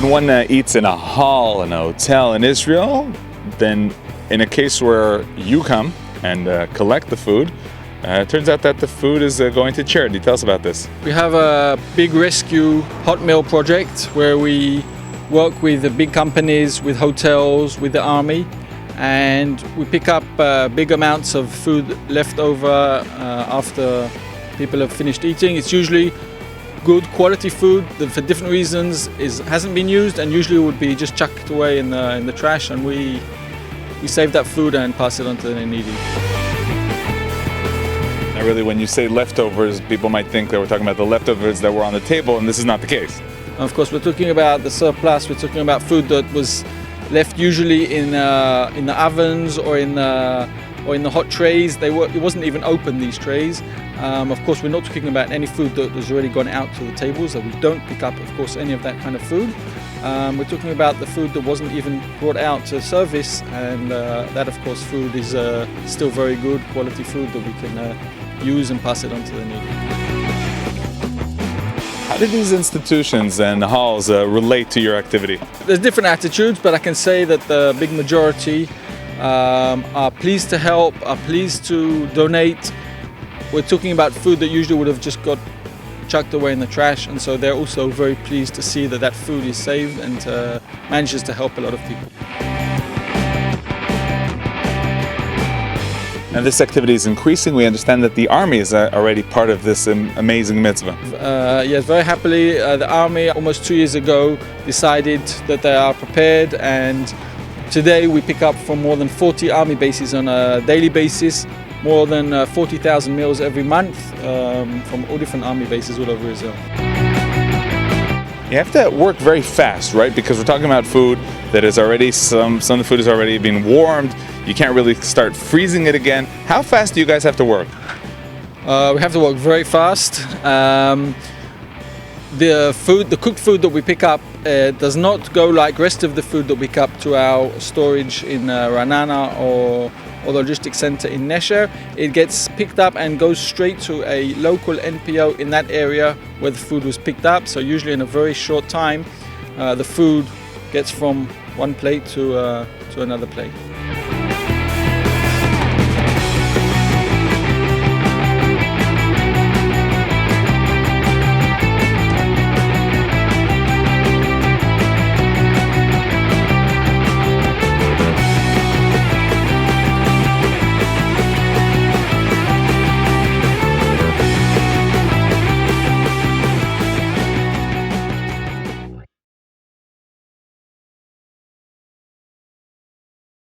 when one eats in a hall in a hotel in Israel, then in a case where you come and collect the food, it turns out that the food is going to charity. Tell us about this. We have a big rescue hot meal project where we work with the big companies, with hotels, with the army, and we pick up big amounts of food left over after people have finished eating. It's usually good quality food that for different reasons hasn't been used and usually would be just chucked away in the trash, and we save that food and pass it on to the needy. Now really, when you say leftovers, people might think that we're talking about the leftovers that were on the table, and this is not the case. Of course, we're talking about the surplus. We're talking about food that was left usually in the ovens or in the hot trays. It wasn't even open, these trays. Of course, we're not talking about any food that has already gone out to the tables, so we don't pick up, of course, any of that kind of food. We're talking about the food that wasn't even brought out to service, and that, of course, food is still very good quality food that we can use and pass it on to the needy. How do these institutions and halls relate to your activity? There's different attitudes, but I can say that the big majority are pleased to help, are pleased to donate. We're talking about food that usually would have just got chucked away in the trash, and so they're also very pleased to see that that food is saved and manages to help a lot of people. And this activity is increasing. We understand that the army is already part of this amazing mitzvah. Yes, very happily. The army almost 2 years ago decided that they are prepared, and today we pick up from more than 40 army bases on a daily basis, more than 40,000 meals every month from all different army bases all over Israel. You have to work very fast, right? Because we're talking about food that is already, some of the food is already being warmed. You can't really start freezing it again. How fast do you guys have to work? We have to work very fast. The cooked food that we pick up does not go like rest of the food that we pick up to our storage in Ra'anana or the logistics center in Nesher. It gets picked up and goes straight to a local NPO in that area where the food was picked up. So usually in a very short time, the food gets from one plate to another plate.